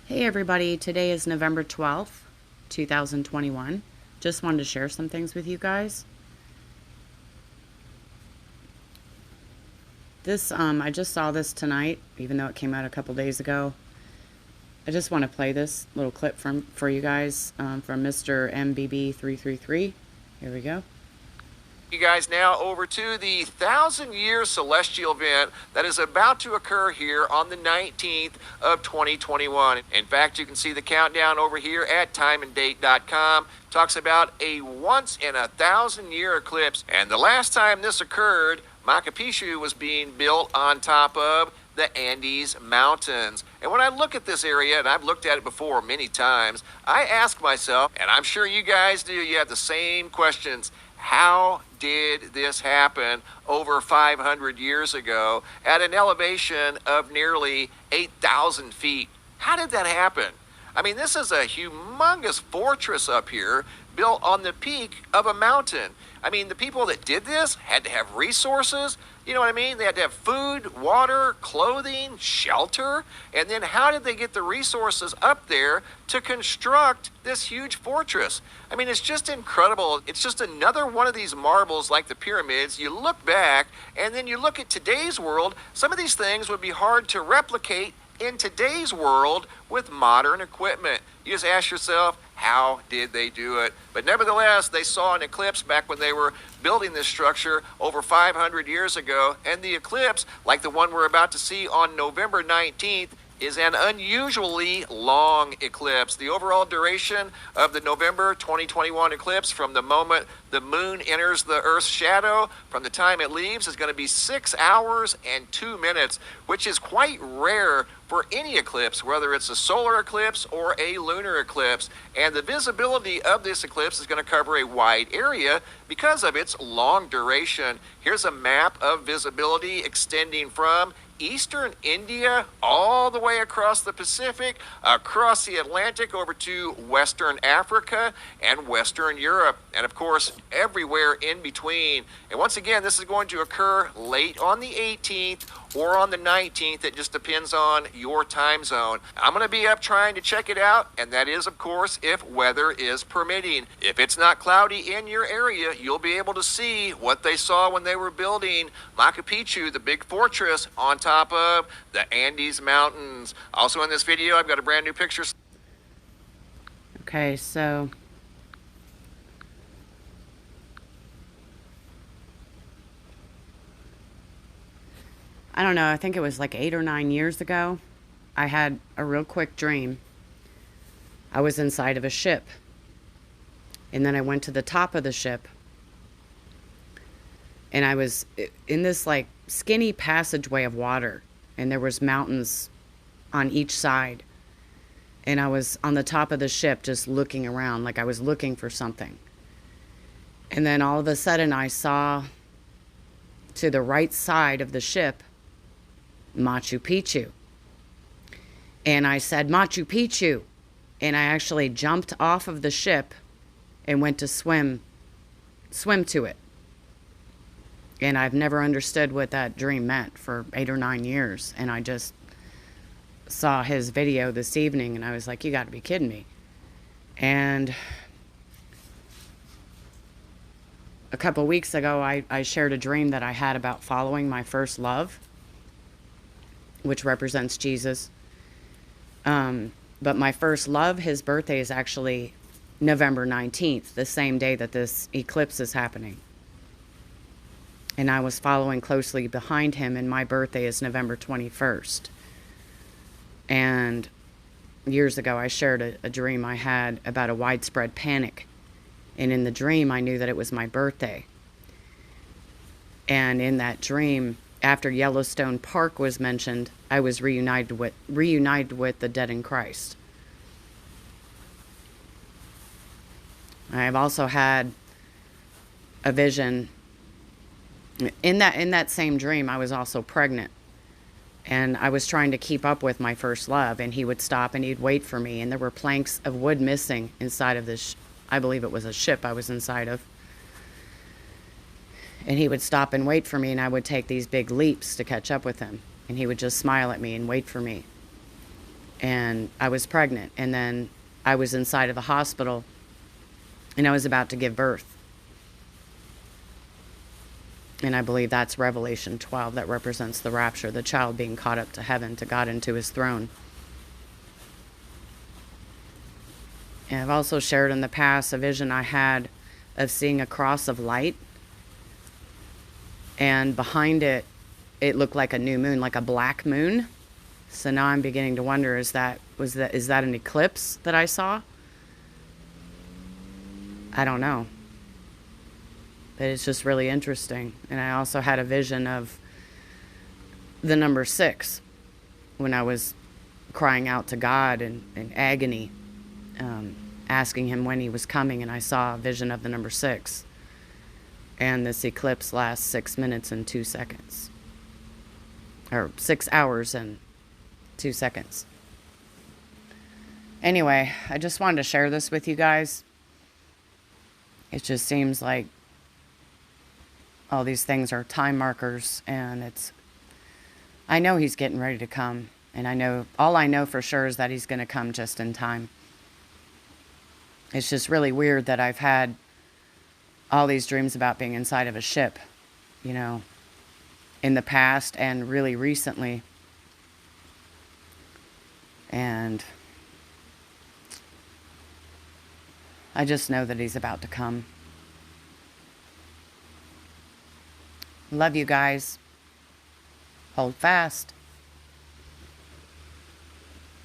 Hey everybody, today is November 12th, 2021. Just wanted to share some things with you guys. I just saw this tonight, even though it came out a couple days ago. I just want to play this little clip for you guys from Mr. MBB333. Here we go. You guys now over to the 1,000-year celestial event that is about to occur here on the 19th of 2021. In fact, you can see the countdown over here at timeanddate.com. Talks about a once-in-a-1,000-year eclipse. And the last time this occurred, Machu Picchu was being built on top of the Andes Mountains. And when I look at this area, and I've looked at it before many times, I ask myself, and I'm sure you guys do, you have the same questions. How did this happen over 500 years ago at an elevation of nearly 8,000 feet? How did that happen? I mean, this is a humongous fortress up here built on the peak of a mountain. I mean, the people that did this had to have resources. You know what I mean? They had to have food, water, clothing, shelter. And then how did they get the resources up there to construct this huge fortress? I mean, it's just incredible. It's just another one of these marvels like the pyramids. You look back and then you look at today's world. Some of these things would be hard to replicate in today's world with modern equipment. You just ask yourself, how did they do it? But nevertheless, they saw an eclipse back when they were building this structure over 500 years ago. And the eclipse, like the one we're about to see on November 19th, is an unusually long eclipse. The overall duration of the November 2021 eclipse from the moment the moon enters the Earth's shadow from the time it leaves is going to be 6 hours and 2 minutes, which is quite rare for any eclipse, whether it's a solar eclipse or a lunar eclipse. And the visibility of this eclipse is going to cover a wide area because of its long duration. Here's a map of visibility extending from eastern India all the way across the Pacific, across the Atlantic over to western Africa and western Europe, and of course everywhere in between. And once again, this is going to occur late on the 18th or on the 19th. It just depends on your time zone. I'm going to be up trying to check it out, and that is, of course, if weather is permitting. If it's not cloudy in your area, you'll be able to see what they saw when they were building Machu Picchu, the big fortress on top of the Andes Mountains. Also in this video, I've got a brand new picture. Okay, so I don't know, I think it was like 8 or 9 years ago. I had a real quick dream. I was inside of a ship. And then I went to the top of the ship. And I was in this like skinny passageway of water. And there was mountains on each side. And I was on the top of the ship just looking around like I was looking for something. And then all of a sudden I saw to the right side of the ship Machu Picchu. And I said, Machu Picchu. And I actually jumped off of the ship and went to swim to it. And I've never understood what that dream meant for 8 or 9 years. And I just saw his video this evening and I was like, you got to be kidding me. And a couple weeks ago, I shared a dream that I had about following my first love, which represents Jesus. But my first love, his birthday is actually November 19th, the same day that this eclipse is happening. And I was following closely behind him, and my birthday is November 21st. And years ago, I shared a dream I had about a widespread panic. And in the dream, I knew that it was my birthday. And in that dream, after Yellowstone Park was mentioned, I was reunited with the dead in Christ. I've also had a vision. In that same dream, I was also pregnant. And I was trying to keep up with my first love, and he would stop and he'd wait for me. And there were planks of wood missing inside of this, I believe it was a ship I was inside of. And he would stop and wait for me, and I would take these big leaps to catch up with him. And he would just smile at me and wait for me. and I was pregnant, and then I was inside of the hospital, and I was about to give birth. And I believe that's Revelation 12 that represents the rapture, the child being caught up to heaven, to God, and to his throne. And I've also shared in the past a vision I had of seeing a cross of light, and behind it, it looked like a new moon, like a black moon. So now I'm beginning to wonder, is that an eclipse that I saw? I don't know. But it's just really interesting. And I also had a vision of the number 6 when I was crying out to God in agony, asking him when he was coming, and I saw a vision of the number 6. And this eclipse lasts 6 minutes and 2 seconds. Or 6 hours and 2 seconds. Anyway, I just wanted to share this with you guys. It just seems like all these things are time markers, and I know he's getting ready to come, and all I know for sure is that he's going to come just in time. It's just really weird that I've had all these dreams about being inside of a ship, in the past and really recently. And I just know that he's about to come. Love you guys. Hold fast.